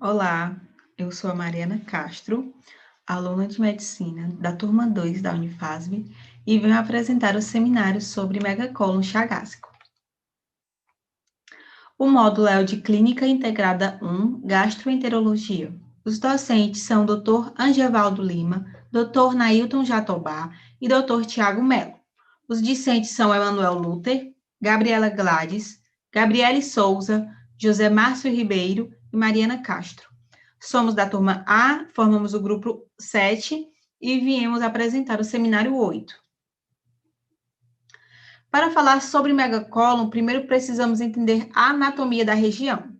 Olá, eu sou a Mariana Castro, aluna de medicina da turma 2 da Unifasb e venho apresentar o seminário sobre megacólon chagásico. O módulo é o de Clínica Integrada 1, Gastroenterologia. Os docentes são o Dr. Angevaldo Lima, Dr. Nailton Jatobá e Dr. Tiago Mello. Os discentes são Emanuel Luter, Gabriela Gladys, Gabriele Souza, José Márcio Ribeiro e Mariana Castro. Somos da turma A, formamos o grupo 7 e viemos apresentar o seminário 8. Para falar sobre megacólon, primeiro precisamos entender a anatomia da região.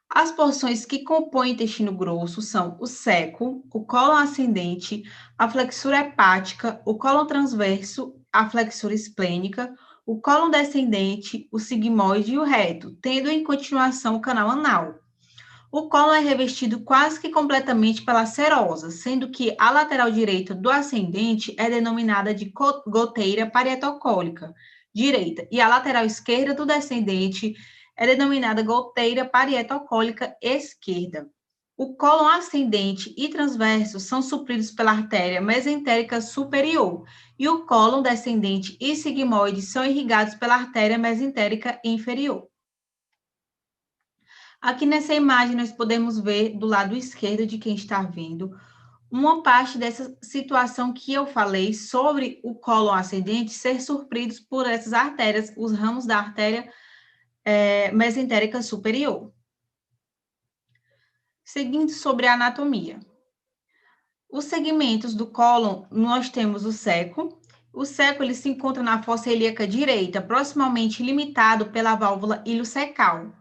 As porções que compõem o intestino grosso são o seco, o cólon ascendente, a flexura hepática, o cólon transverso, a flexura esplênica, o cólon descendente, o sigmoide e o reto, tendo em continuação o canal anal. O cólon é revestido quase que completamente pela serosa, sendo que a lateral direita do ascendente é denominada de goteira parietocólica direita, e a lateral esquerda do descendente é denominada goteira parietocólica esquerda. O cólon ascendente e transverso são supridos pela artéria mesentérica superior, e o cólon descendente e sigmoide são irrigados pela artéria mesentérica inferior. Aqui nessa imagem, nós podemos ver do lado esquerdo de quem está vendo uma parte dessa situação que eu falei sobre o cólon ascendente ser supridos por essas artérias, os ramos da artéria mesentérica superior. Seguindo sobre a anatomia. Os segmentos do cólon, nós temos o seco. O seco ele se encontra na fossa ilíaca direita, proximamente limitado pela válvula iliocecal.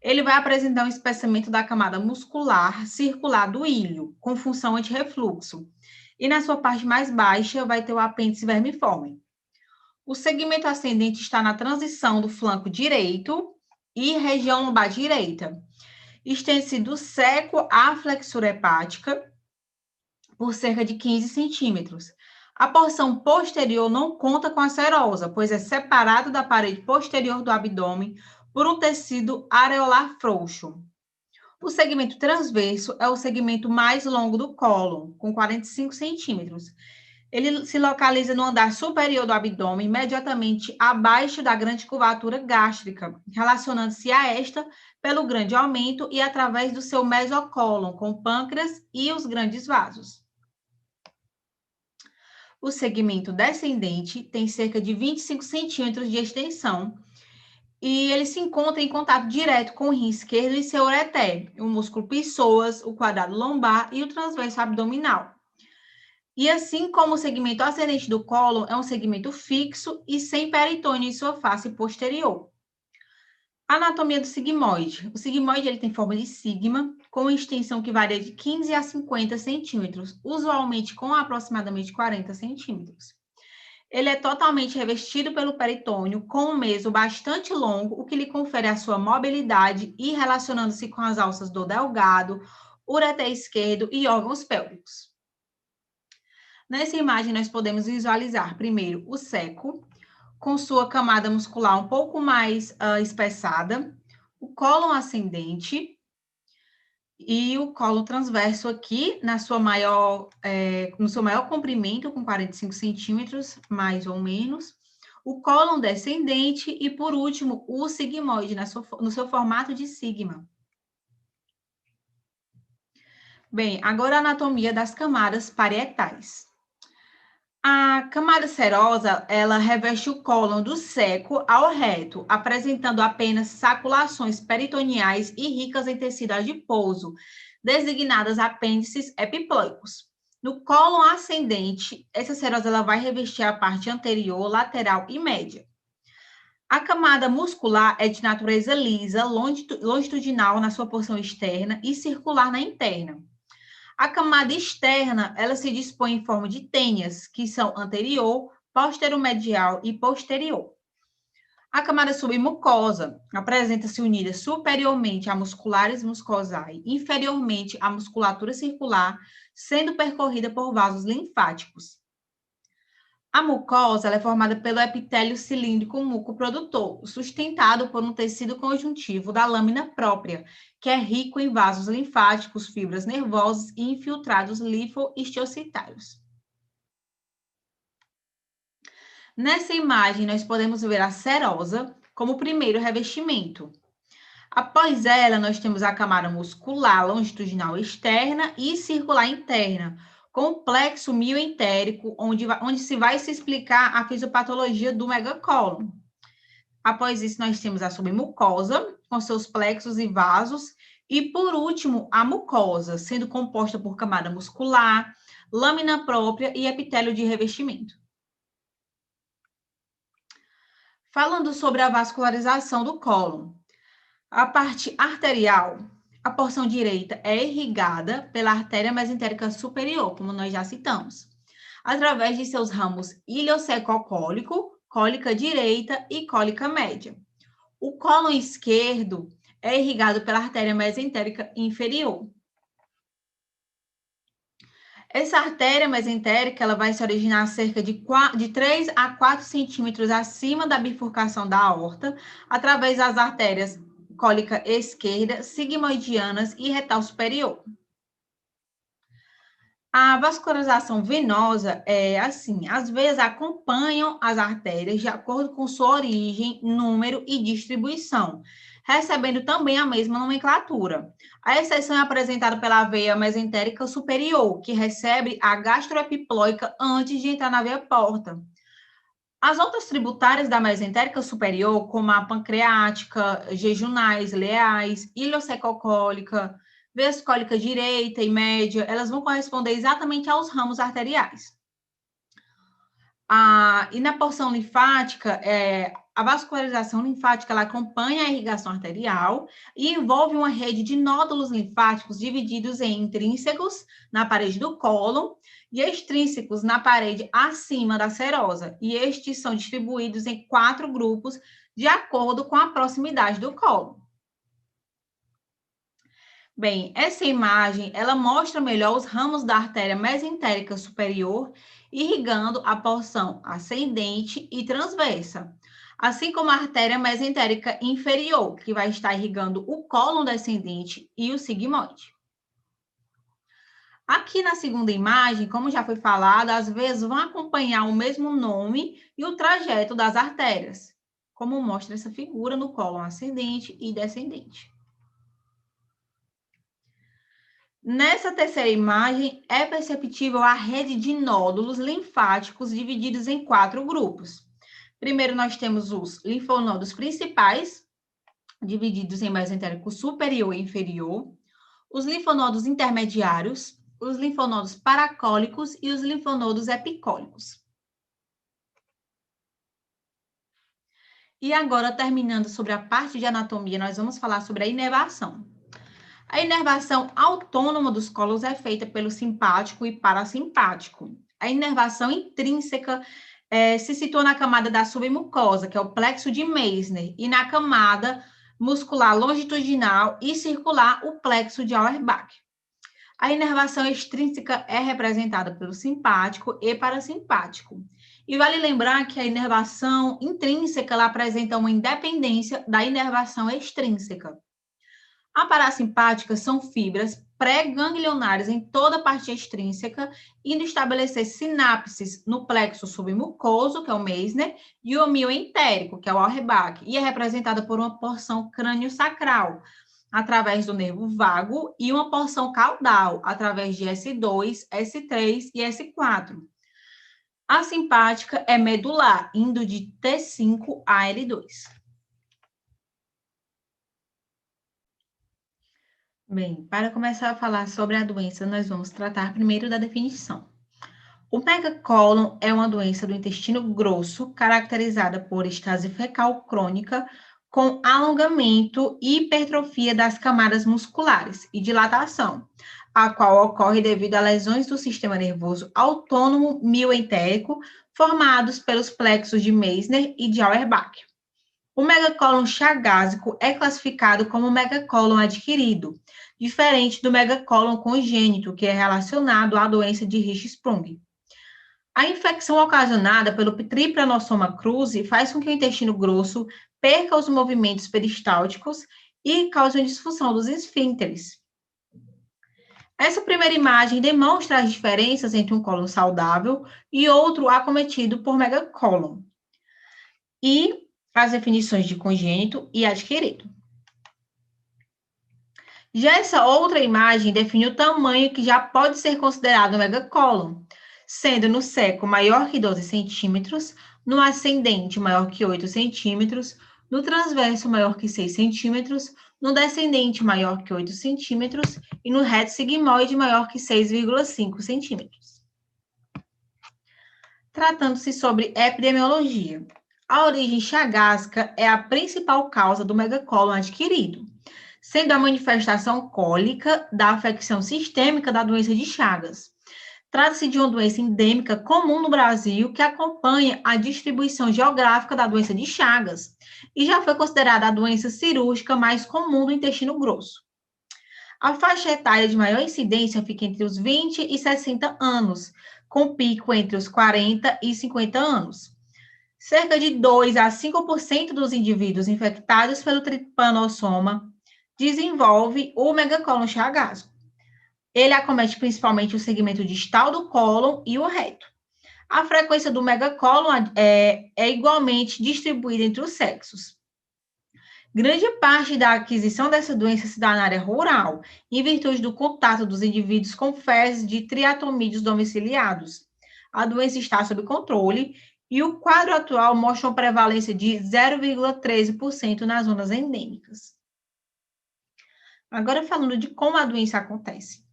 Ele vai apresentar um espessamento da camada muscular circular do ilho, com função antirrefluxo. E na sua parte mais baixa vai ter o apêndice vermiforme. O segmento ascendente está na transição do flanco direito e região lombar direita. Estende-se do seco à flexura hepática por cerca de 15 centímetros. A porção posterior não conta com a serosa, pois é separado da parede posterior do abdômen por um tecido areolar frouxo. O segmento transverso é o segmento mais longo do cólon, com 45 centímetros. Ele se localiza no andar superior do abdômen, imediatamente abaixo da grande curvatura gástrica, relacionando-se a esta pelo grande aumento e através do seu mesocólon, com o pâncreas e os grandes vasos. O segmento descendente tem cerca de 25 centímetros de extensão e ele se encontra em contato direto com o rim esquerdo e seu ureter, o músculo psoas, o quadrado lombar e o transverso abdominal. E assim como o segmento ascendente do cólon é um segmento fixo e sem peritônio em sua face posterior. Anatomia do sigmoide. O sigmoide ele tem forma de sigma, com extensão que varia de 15 a 50 centímetros, usualmente com aproximadamente 40 centímetros. Ele é totalmente revestido pelo peritônio, com um meso bastante longo, o que lhe confere a sua mobilidade e relacionando-se com as alças do delgado, ureter esquerdo e órgãos pélvicos. Nessa imagem, nós podemos visualizar, primeiro, o seco, com sua camada muscular um pouco mais espessada, o cólon ascendente e o cólon transverso aqui, no seu maior comprimento, com 45 centímetros, mais ou menos, o cólon descendente e, por último, o sigmoide, no seu formato de sigma. Bem, agora a anatomia das camadas parietais. A camada serosa, ela reveste o cólon do seco ao reto, apresentando apenas saculações peritoneais e ricas em tecido adiposo, designadas apêndices epiploicos. No cólon ascendente, essa serosa ela vai revestir a parte anterior, lateral e média. A camada muscular é de natureza lisa, longitudinal na sua porção externa e circular na interna. A camada externa, ela se dispõe em forma de tênias, que são anterior, posteromedial e posterior. A camada submucosa apresenta-se unida superiormente à musculares mucosae, inferiormente à musculatura circular, sendo percorrida por vasos linfáticos. A mucosa ela é formada pelo epitélio cilíndrico mucoprodutor, sustentado por um tecido conjuntivo da lâmina própria, que é rico em vasos linfáticos, fibras nervosas e infiltrados linfohistiocytários. Nessa imagem, nós podemos ver a serosa como o primeiro revestimento. Após ela, nós temos a camada muscular longitudinal externa e circular interna, com o plexo mioentérico, onde se explicar a fisiopatologia do megacólon. Após isso, nós temos a submucosa, com seus plexos e vasos, e, por último, a mucosa, sendo composta por camada muscular, lâmina própria e epitélio de revestimento. Falando sobre a vascularização do cólon, a parte arterial, a porção direita é irrigada pela artéria mesentérica superior, como nós já citamos, através de seus ramos iliocecocólico, cólica direita e cólica média. O cólon esquerdo é irrigado pela artéria mesentérica inferior. Essa artéria mesentérica ela vai se originar a cerca de 3 a 4 centímetros acima da bifurcação da aorta, através das artérias cólica esquerda, sigmoidianas e retal superior. A vascularização venosa é assim, as veias acompanham as artérias de acordo com sua origem, número e distribuição, recebendo também a mesma nomenclatura. A exceção é apresentada pela veia mesentérica superior, que recebe a gastroepiploica antes de entrar na veia porta. As outras tributárias da mesentérica superior, como a pancreática, jejunais, ileais, iliocecocólica, veias cólica direita e média, elas vão corresponder exatamente aos ramos arteriais. E na porção linfática, a vascularização linfática ela acompanha a irrigação arterial e envolve uma rede de nódulos linfáticos divididos em intrínsecos na parede do cólon e extrínsecos na parede acima da serosa. E estes são distribuídos em 4 grupos de acordo com a proximidade do cólon. Bem, essa imagem, ela mostra melhor os ramos da artéria mesentérica superior, irrigando a porção ascendente e transversa, assim como a artéria mesentérica inferior, que vai estar irrigando o cólon descendente e o sigmoide. Aqui na segunda imagem, como já foi falado, as veias vão acompanhar o mesmo nome e o trajeto das artérias, como mostra essa figura no cólon ascendente e descendente. Nessa terceira imagem, é perceptível a rede de nódulos linfáticos divididos em 4 grupos. Primeiro, nós temos os linfonodos principais, divididos em mesentérico superior e inferior, os linfonodos intermediários, os linfonodos paracólicos e os linfonodos epicólicos. E agora, terminando sobre a parte de anatomia, nós vamos falar sobre a inervação. A inervação autônoma dos cólos é feita pelo simpático e parasimpático. A inervação intrínseca se situa na camada da submucosa, que é o plexo de Meissner, e na camada muscular longitudinal e circular, o plexo de Auerbach. A inervação extrínseca é representada pelo simpático e parasimpático. E vale lembrar que a inervação intrínseca ela apresenta uma independência da inervação extrínseca. A parasimpática são fibras pré-ganglionares em toda a parte extrínseca, indo estabelecer sinapses no plexo submucoso, que é o Meissner, e o mioentérico, que é o Auerbach, e é representada por uma porção crânio-sacral, através do nervo vago, e uma porção caudal, através de S2, S3 e S4. A simpática é medular, indo de T5 a L2. Bem, para começar a falar sobre a doença, nós vamos tratar primeiro da definição. O megacólon é uma doença do intestino grosso, caracterizada por estase fecal crônica, com alongamento e hipertrofia das camadas musculares e dilatação, a qual ocorre devido a lesões do sistema nervoso autônomo mioentérico, formados pelos plexos de Meissner e de Auerbach. O megacólon chagásico é classificado como megacólon adquirido, diferente do megacólon congênito, que é relacionado à doença de Hirschsprung. A infecção ocasionada pelo Trypanosoma cruzi faz com que o intestino grosso perca os movimentos peristálticos e cause uma disfunção dos esfíncteres. Essa primeira imagem demonstra as diferenças entre um cólon saudável e outro acometido por megacólon, e as definições de congênito e adquirido. Já essa outra imagem define o tamanho que já pode ser considerado megacólon, sendo no seco maior que 12 centímetros, no ascendente maior que 8 centímetros, no transverso maior que 6 centímetros, no descendente maior que 8 centímetros e no reto sigmoide maior que 6,5 centímetros. Tratando-se sobre epidemiologia. A origem chagásica é a principal causa do megacólon adquirido, sendo a manifestação cólica da afecção sistêmica da doença de Chagas. Trata-se de uma doença endêmica comum no Brasil que acompanha a distribuição geográfica da doença de Chagas e já foi considerada a doença cirúrgica mais comum do intestino grosso. A faixa etária de maior incidência fica entre os 20 e 60 anos, com pico entre os 40 e 50 anos. Cerca de 2 a 5% dos indivíduos infectados pelo Trypanosoma desenvolve o megacólon chagásico. Ele acomete principalmente o segmento distal do cólon e o reto. A frequência do megacólon é igualmente distribuída entre os sexos. Grande parte da aquisição dessa doença se dá na área rural, em virtude do contato dos indivíduos com fezes de triatomídeos domiciliados. A doença está sob controle e o quadro atual mostra uma prevalência de 0,13% nas zonas endêmicas. Agora falando de como a doença acontece.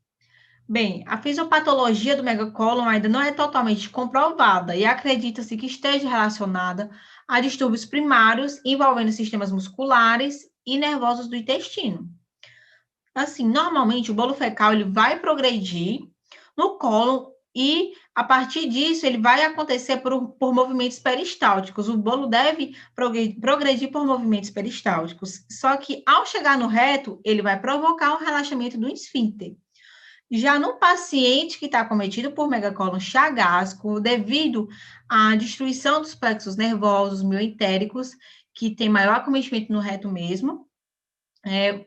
Bem, a fisiopatologia do megacólon ainda não é totalmente comprovada e acredita-se que esteja relacionada a distúrbios primários envolvendo sistemas musculares e nervosos do intestino. Assim, normalmente o bolo fecal ele vai progredir no cólon e, a partir disso, ele vai acontecer por movimentos peristálticos. O bolo deve progredir por movimentos peristálticos. Só que, ao chegar no reto, ele vai provocar um relaxamento do esfíncter. Já no paciente que está acometido por megacólon chagásico, devido à destruição dos plexos nervosos mioentéricos, que tem maior acometimento no reto mesmo,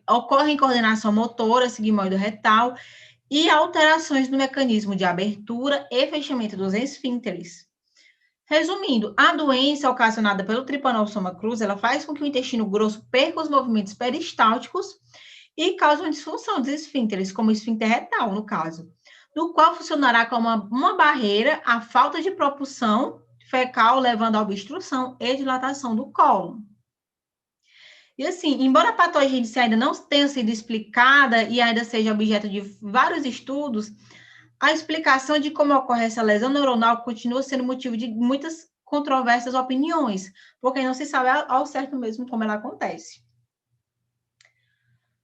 ocorre coordenação motora sigmoido-retal e alterações no mecanismo de abertura e fechamento dos esfíncteres. Resumindo, a doença ocasionada pelo Trypanosoma cruzi, ela faz com que o intestino grosso perca os movimentos peristálticos e causa uma disfunção dos esfíncteres, como o esfíncter retal, no caso, no qual funcionará como uma barreira à falta de propulsão fecal, levando à obstrução e dilatação do cólon. E assim, embora a patogênese ainda não tenha sido explicada e ainda seja objeto de vários estudos, a explicação de como ocorre essa lesão neuronal continua sendo motivo de muitas controversas opiniões, porque não se sabe ao certo mesmo como ela acontece.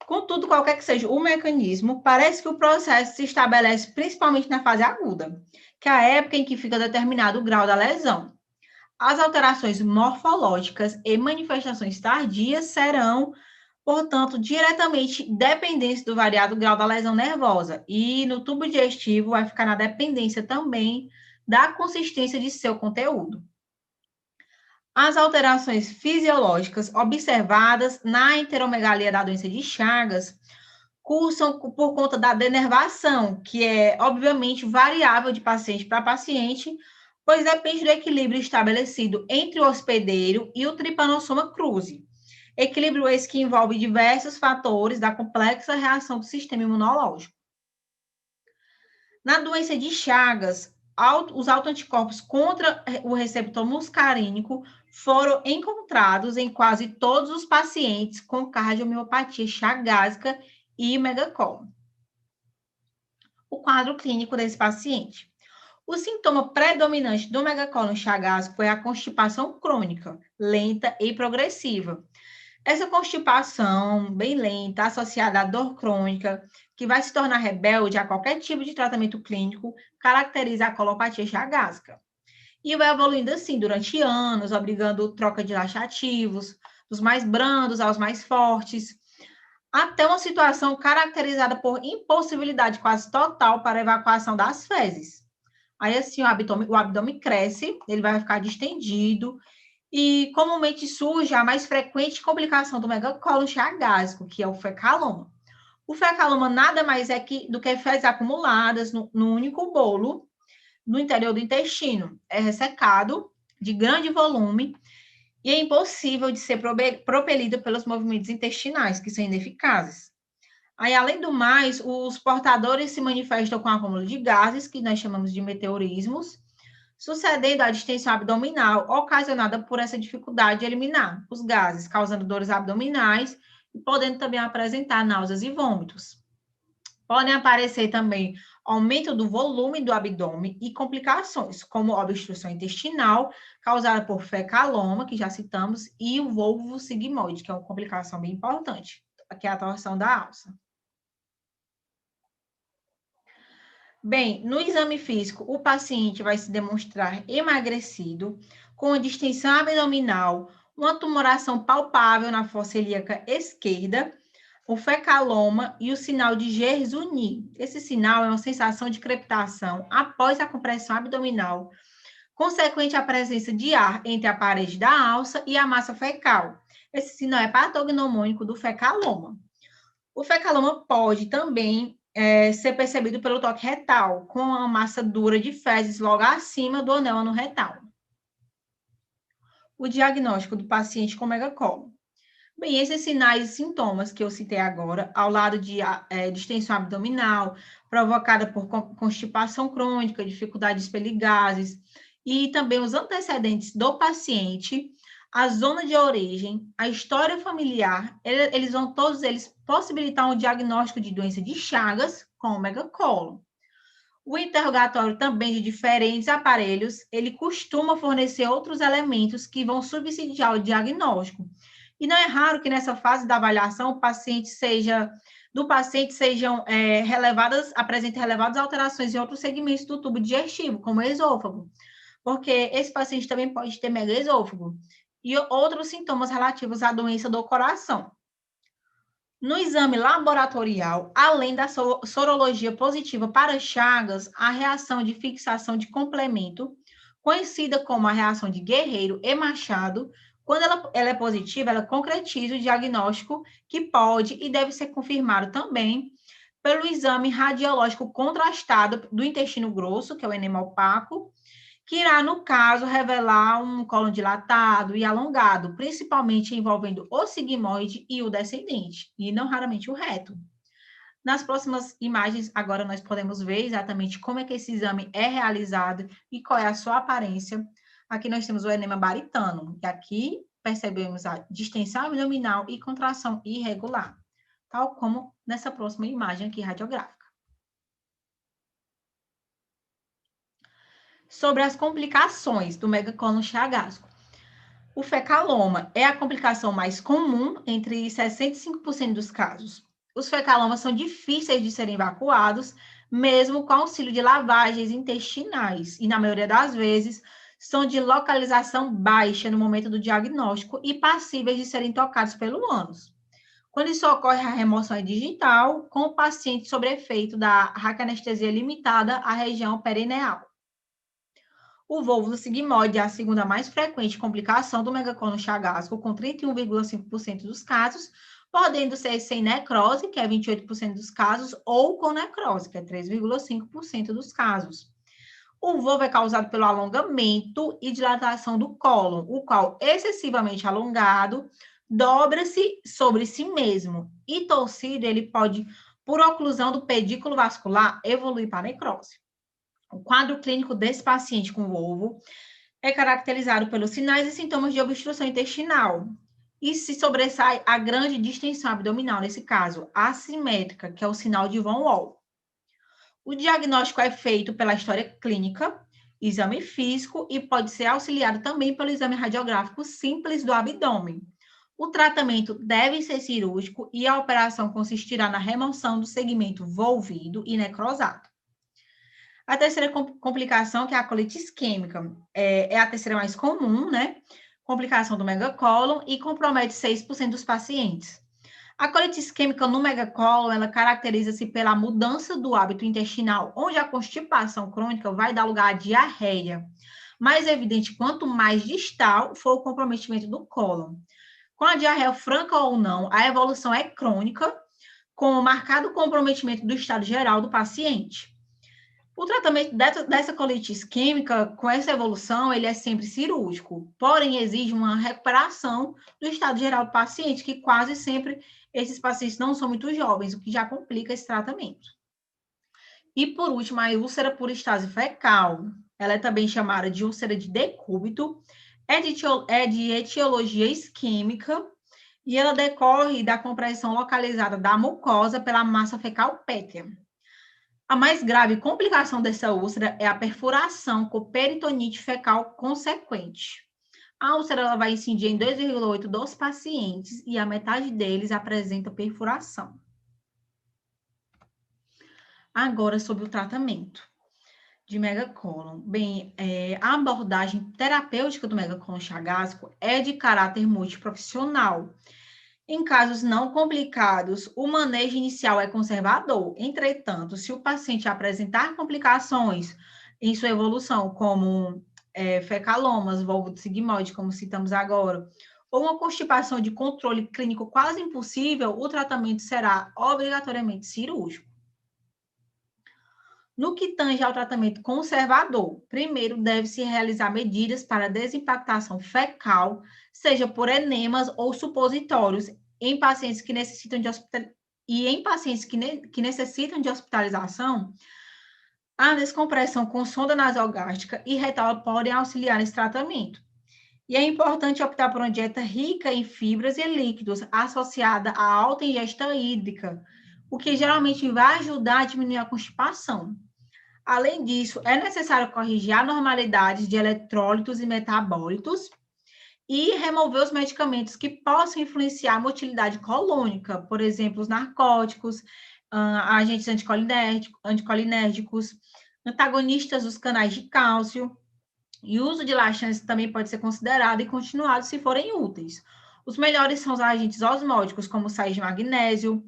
Contudo, qualquer que seja o mecanismo, parece que o processo se estabelece principalmente na fase aguda, que é a época em que fica determinado o grau da lesão. As alterações morfológicas e manifestações tardias serão, portanto, diretamente dependentes do variado grau da lesão nervosa, e no tubo digestivo vai ficar na dependência também da consistência de seu conteúdo. As alterações fisiológicas observadas na enteromegalia da doença de Chagas cursam por conta da denervação, que é, obviamente, variável de paciente para paciente, pois depende do equilíbrio estabelecido entre o hospedeiro e o Trypanosoma cruzi. Equilíbrio esse que envolve diversos fatores da complexa reação do sistema imunológico. Na doença de Chagas, os autoanticorpos contra o receptor muscarínico foram encontrados em quase todos os pacientes com cardiomiopatia chagásica e megacólon. O quadro clínico desse paciente. O sintoma predominante do megacólon chagásico é a constipação crônica, lenta e progressiva. Essa constipação bem lenta, associada à dor crônica, que vai se tornar rebelde a qualquer tipo de tratamento clínico, caracteriza a colopatia chagásica. E vai evoluindo assim durante anos, obrigando troca de laxativos, dos mais brandos aos mais fortes, até uma situação caracterizada por impossibilidade quase total para a evacuação das fezes. Aí, assim, o abdômen cresce, ele vai ficar distendido, e comumente surge a mais frequente complicação do megacólon chagásico, que é o fecaloma. O fecaloma nada mais é do que fezes acumuladas no único bolo no interior do intestino. É ressecado, de grande volume, e é impossível de ser propelido pelos movimentos intestinais, que são ineficazes. Aí, além do mais, os portadores se manifestam com acúmulo de gases, que nós chamamos de meteorismos, sucedendo a distensão abdominal, ocasionada por essa dificuldade de eliminar os gases, causando dores abdominais e podendo também apresentar náuseas e vômitos. Podem aparecer também aumento do volume do abdômen e complicações, como obstrução intestinal, causada por fecaloma, que já citamos, e o volvo sigmoide, que é uma complicação bem importante, que é a torção da alça. Bem, no exame físico, o paciente vai se demonstrar emagrecido, com a distensão abdominal, uma tumoração palpável na fossa ilíaca esquerda, o fecaloma e o sinal de Gerson. Esse sinal é uma sensação de crepitação após a compressão abdominal, consequente à presença de ar entre a parede da alça e a massa fecal. Esse sinal é patognomônico do fecaloma. O fecaloma pode também ser percebido pelo toque retal, com a massa dura de fezes logo acima do anel anorretal. O diagnóstico do paciente com megacólon. Bem, esses sinais e sintomas que eu citei agora, ao lado de distensão abdominal, provocada por constipação crônica, dificuldade de expelir gases, e também os antecedentes do paciente, a zona de origem, a história familiar, eles vão todos eles possibilitar um diagnóstico de doença de Chagas com megacólon. O interrogatório também de diferentes aparelhos, ele costuma fornecer outros elementos que vão subsidiar o diagnóstico. E não é raro que nessa fase da avaliação apresentem relevadas alterações em outros segmentos do tubo digestivo, como o esôfago, porque esse paciente também pode ter megaesôfago e outros sintomas relativos à doença do coração. No exame laboratorial, além da sorologia positiva para Chagas, a reação de fixação de complemento, conhecida como a reação de Guerreiro e Machado, quando ela é positiva, ela concretiza o diagnóstico que pode e deve ser confirmado também pelo exame radiológico contrastado do intestino grosso, que é o enema opaco, que irá, no caso, revelar um cólon dilatado e alongado, principalmente envolvendo o sigmoide e o descendente, e não raramente o reto. Nas próximas imagens, agora nós podemos ver exatamente como é que esse exame é realizado e qual é a sua aparência. Aqui nós temos o enema baritano, e aqui percebemos a distensão abdominal e contração irregular, tal como nessa próxima imagem aqui radiográfica. Sobre as complicações do megacólon chagásico. O fecaloma é a complicação mais comum entre 65% dos casos. Os fecalomas são difíceis de serem evacuados, mesmo com auxílio de lavagens intestinais, e na maioria das vezes são de localização baixa no momento do diagnóstico e passíveis de serem tocados pelo ânus. Quando isso ocorre, a remoção é digital, com o paciente sob efeito da raquianestesia limitada à região perineal. O volvo sigmoide é a segunda mais frequente complicação do megacólon chagásico, com 31,5% dos casos, podendo ser sem necrose, que é 28% dos casos, ou com necrose, que é 3,5% dos casos. O volvo é causado pelo alongamento e dilatação do cólon, o qual, excessivamente alongado, dobra-se sobre si mesmo. E torcido, ele pode, por oclusão do pedículo vascular, evoluir para necrose. O quadro clínico desse paciente com volvo é caracterizado pelos sinais e sintomas de obstrução intestinal. E se sobressai a grande distensão abdominal, nesse caso, assimétrica, que é o sinal de Von Wall. O diagnóstico é feito pela história clínica, exame físico e pode ser auxiliado também pelo exame radiográfico simples do abdômen. O tratamento deve ser cirúrgico e a operação consistirá na remoção do segmento volvido e necrosado. A terceira complicação, que é a colite isquêmica, é a terceira mais comum, né? Complicação do megacólon e compromete 6% dos pacientes. A colite isquêmica no megacólon, ela caracteriza-se pela mudança do hábito intestinal, onde a constipação crônica vai dar lugar à diarreia. Mais evidente quanto mais distal for o comprometimento do cólon. Com a diarreia franca ou não, a evolução é crônica, com o marcado comprometimento do estado geral do paciente. O tratamento dessa colite isquêmica, com essa evolução, ele é sempre cirúrgico, porém exige uma recuperação do estado geral do paciente, que quase sempre esses pacientes não são muito jovens, o que já complica esse tratamento. E, por último, a úlcera por estase fecal. Ela é também chamada de úlcera de decúbito, é de etiologia isquêmica, e ela decorre da compressão localizada da mucosa pela massa fecal pétrea. A mais grave complicação dessa úlcera é a perfuração com peritonite fecal consequente. A úlcera ela vai incidir em 2,8 dos pacientes e a metade deles apresenta perfuração. Agora, sobre o tratamento de megacólon. Bem, a abordagem terapêutica do megacólon chagásico é de caráter multiprofissional. Em casos não complicados, o manejo inicial é conservador. Entretanto, se o paciente apresentar complicações em sua evolução, como fecalomas, volvo sigmoide, como citamos agora, ou uma constipação de controle clínico quase impossível, o tratamento será obrigatoriamente cirúrgico. No que tange ao tratamento conservador, primeiro deve-se realizar medidas para desimpactação fecal, seja por enemas ou supositórios, em pacientes que necessitam de necessitam de hospitalização, a descompressão com sonda nasogástrica e retal podem auxiliar nesse tratamento. E é importante optar por uma dieta rica em fibras e líquidos, associada a alta ingesta hídrica, o que geralmente vai ajudar a diminuir a constipação. Além disso, é necessário corrigir anormalidades de eletrólitos e metabólitos e remover os medicamentos que possam influenciar a motilidade colônica, por exemplo, os narcóticos, agentes anticolinérgicos, antagonistas dos canais de cálcio, e o uso de laxantes também pode ser considerado e continuado se forem úteis. Os melhores são os agentes osmóticos, como o sais de magnésio,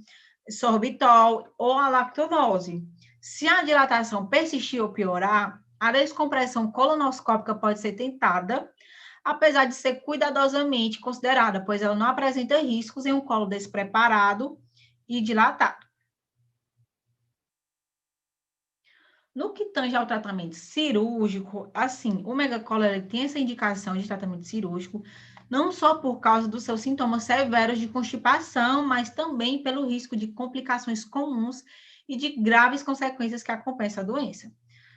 sorbitol ou a lactulose. Se a dilatação persistir ou piorar, a descompressão colonoscópica pode ser tentada, apesar de ser cuidadosamente considerada, pois ela não apresenta riscos em um colo despreparado e dilatado. No que tange ao tratamento cirúrgico, assim, o megacólon tem essa indicação de tratamento cirúrgico, não só por causa dos seus sintomas severos de constipação, mas também pelo risco de complicações comuns e de graves consequências que acompanham essa doença.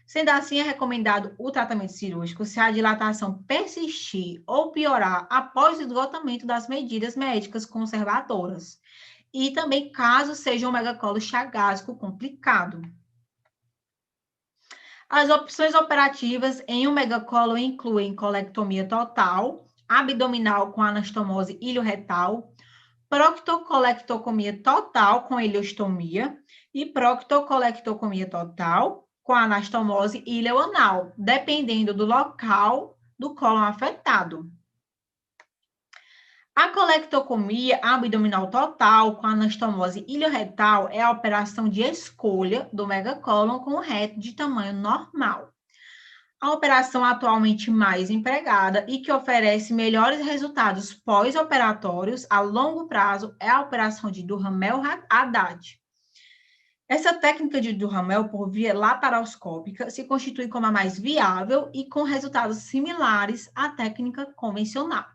Sendo assim, é recomendado o tratamento cirúrgico se a dilatação persistir ou piorar após o esgotamento das medidas médicas conservadoras. E também caso seja um megacólon chagásico complicado. As opções operativas em um megacólon incluem colectomia total, abdominal com anastomose ilioretal, proctocolectocomia total com ileostomia e proctocolectocomia total com anastomose ileoanal, dependendo do local do cólon afetado. A colectocomia abdominal total com anastomose ilioretal é a operação de escolha do megacólon com o reto de tamanho normal. A operação atualmente mais empregada e que oferece melhores resultados pós-operatórios a longo prazo é a operação de Duhamel-Haddad. Essa técnica de Duhamel por via laparoscópica se constitui como a mais viável e com resultados similares à técnica convencional.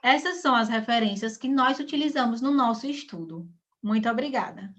Essas são as referências que nós utilizamos no nosso estudo. Muito obrigada.